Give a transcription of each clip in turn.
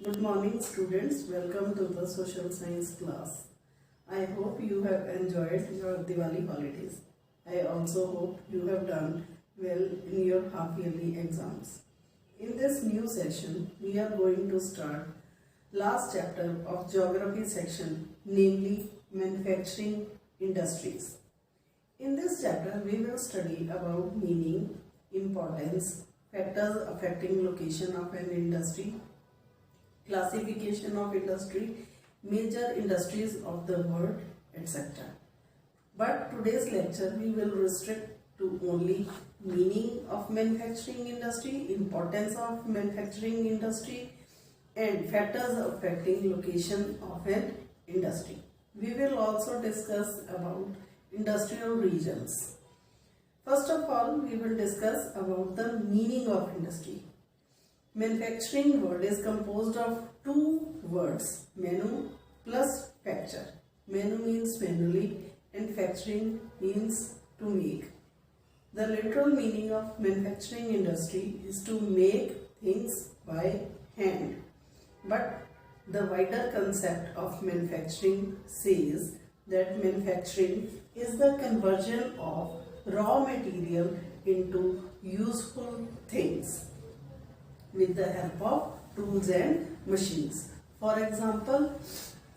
Good morning students, welcome to the social science class. I hope you have enjoyed your Diwali holidays. I also hope you have done well in your half yearly exams. In this new session, we are going to start last chapter of geography section, namely manufacturing industries. In this chapter, we will study about meaning, importance, factors affecting location of an industry, classification of industry, major industries of the world, etc. But today's lecture we will restrict to only meaning of manufacturing industry, importance of manufacturing industry, and factors affecting location of an industry. We will also discuss about industrial regions. First of all, we will discuss about the meaning of industry. Manufacturing word is composed of two words, manu plus facture. Manu means manually and factoring means to make. The literal meaning of manufacturing industry is to make things by hand. But the wider concept of manufacturing says that manufacturing is the conversion of raw material into useful things with the help of tools and machines. For example,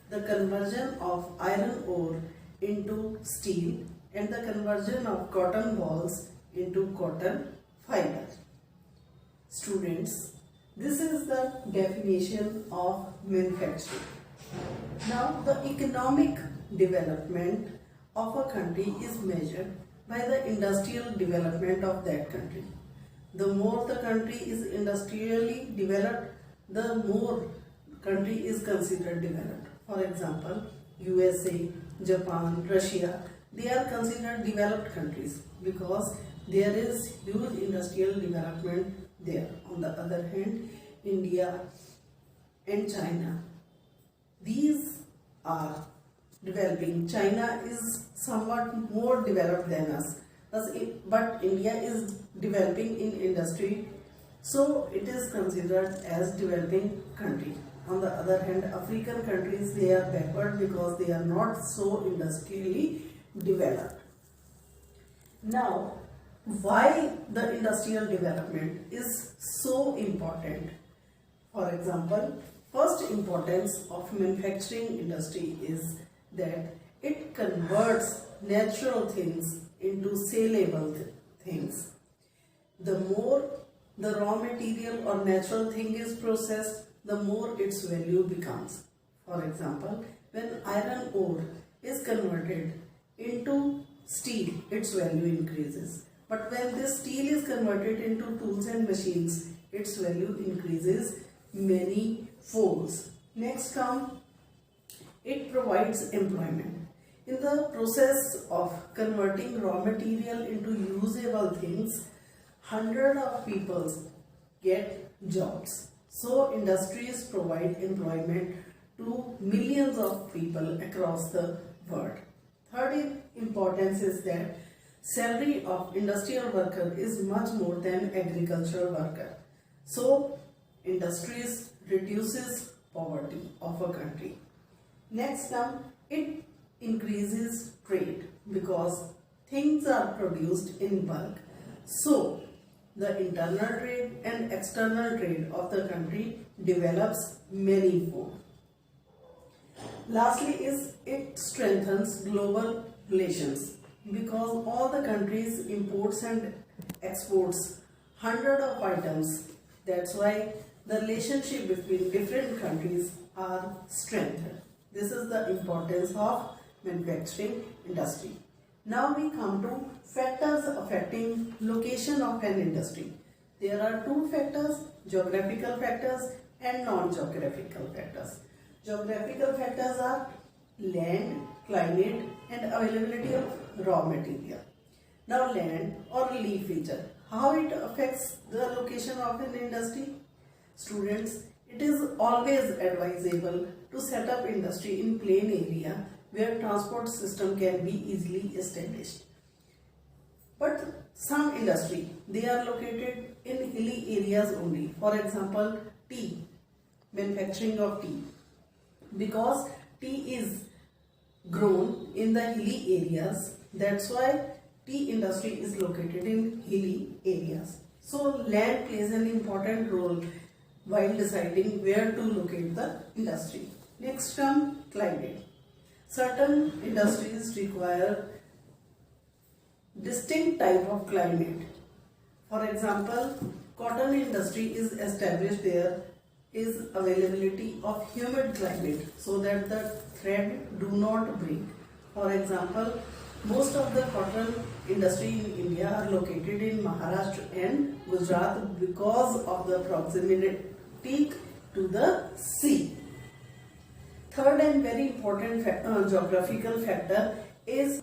the conversion of iron ore into steel and the conversion of cotton balls into cotton fiber. Students, this is the definition of manufacturing. Now, the economic development of a country is measured by the industrial development of that country. The more the country is industrially developed, the more country is considered developed. For example, USA, Japan, Russia, they are considered developed countries because there is huge industrial development there. On the other hand, India and China, these are developing. China is somewhat more developed than us. But India is developing in industry, so it is considered as developing country. On the other hand, African countries, they are backward because they are not so industrially developed. Now, why the industrial development is so important? For example, first importance of manufacturing industry is that it converts natural things into saleable things. The more the raw material or natural thing is processed, the more its value becomes. For example, when iron ore is converted into steel, its value increases. But when this steel is converted into tools and machines, its value increases many folds. Next come, it provides employment. In the process of converting raw material into usable things, hundreds of people get jobs. So industries provide employment to millions of people across the world. Third importance is that salary of industrial worker is much more than agricultural worker. So industries reduces poverty of a country. Next come, it increases trade because things are produced in bulk. So the internal trade and external trade of the country develops manifold. Lastly is it strengthens global relations because all the countries imports and exports hundred of items. That's why the relationship between different countries are strengthened. This is the importance of manufacturing industry. Now we come to factors affecting location of an industry. There are two factors, geographical factors and non-geographical factors. Geographical factors are land, climate and availability of raw material. Now land or relief feature, how it affects the location of an industry? Students, it is always advisable to set up industry in plain area where transport system can be easily established. But some industry, they are located in hilly areas only. For example, tea. manufacturing of tea, because tea is grown in the hilly areas. That's why tea industry is located in hilly areas. So land plays an important role while deciding where to locate the industry. Next come climate. Certain industries require distinct type of climate. For example, cotton industry is established, there is availability of humid climate so that the thread do not break. For example, most of the cotton industry in India are located in Maharashtra and Gujarat because of the proximity to the sea. Third and very important geographical factor is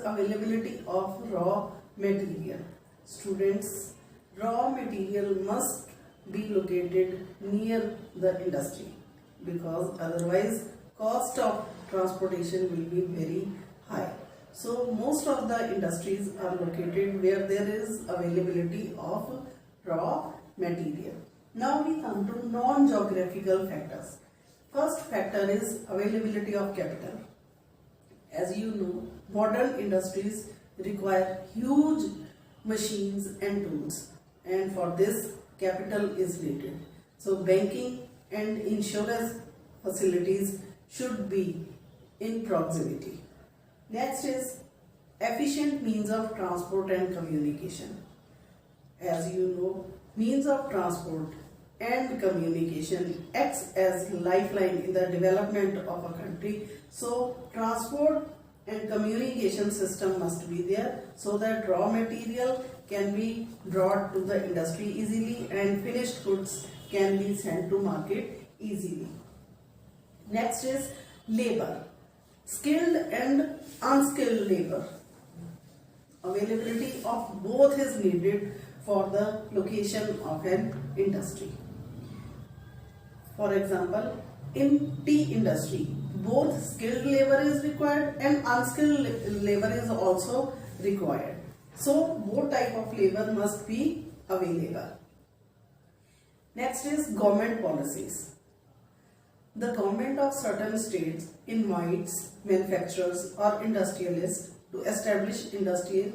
availability of raw material. Students, raw material must be located near the industry, because otherwise cost of transportation will be very high. So most of the industries are located where there is availability of raw material. Now we come to non-geographical factors. First factor is availability of capital. As you know, modern industries require huge machines and tools, and for this capital is needed. So banking and insurance facilities should be in proximity. Next is efficient means of transport and communication. As you know, means of transport and communication acts as lifeline in the development of a country. So transport and communication system must be there so that raw material can be brought to the industry easily and finished goods can be sent to market easily. Next is labor. Skilled and unskilled labor. Availability of both is needed for the location of an industry. For example, in tea industry, both skilled labor is required and unskilled labor is also required. So both type of labor must be available. Next is government policies. The government of certain states invites manufacturers or industrialists to establish industry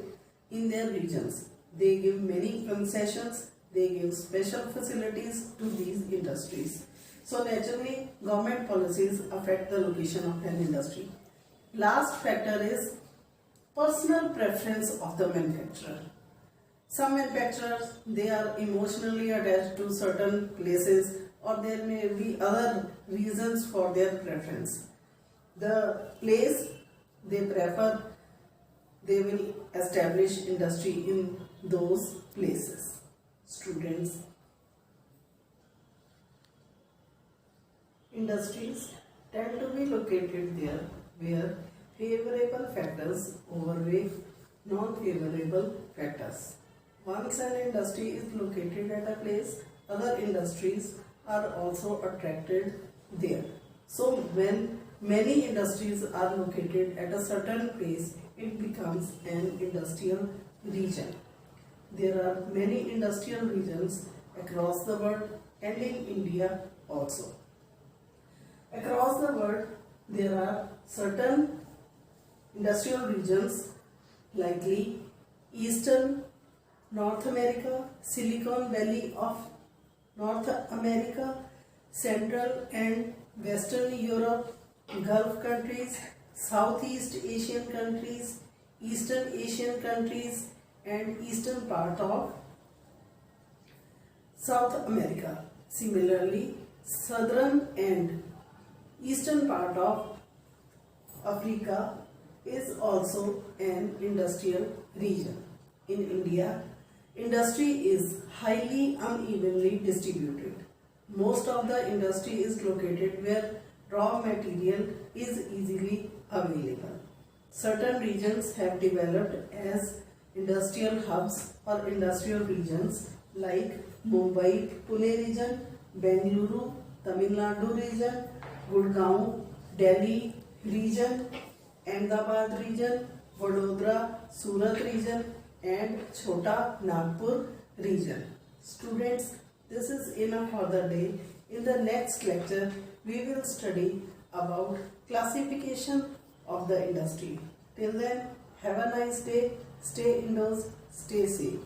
in their regions. They give many concessions, they give special facilities to these industries. So naturally, government policies affect the location of an industry. Last factor is personal preference of the manufacturer. Some manufacturers, they are emotionally attached to certain places, or there may be other reasons for their preference. The place they prefer, they will establish industry in those places. Students, industries tend to be located there where favorable factors overweigh non-favorable factors. Once an industry is located at a place, other industries are also attracted there. So when many industries are located at a certain place, it becomes an industrial region. There are many industrial regions across the world and in India also. Across the world, there are certain industrial regions likely Eastern North America, Silicon Valley of North America, Central and Western Europe, Gulf countries, Southeast Asian countries, Eastern Asian countries, and eastern part of South America. Similarly, southern and eastern part of Africa is also an industrial region. In India, industry is highly unevenly distributed. Most of the industry is located where raw material is easily available. Certain regions have developed as industrial hubs or industrial regions like Mumbai, Pune region, Bengaluru, Tamil Nadu region, Gurgaon, Delhi region, Ahmedabad region, Vadodara, Surat region and Chota Nagpur region. Students, this is enough for the day. In the next lecture, we will study about classification of the industry. Till then, have a nice day. Stay indoors, stay safe.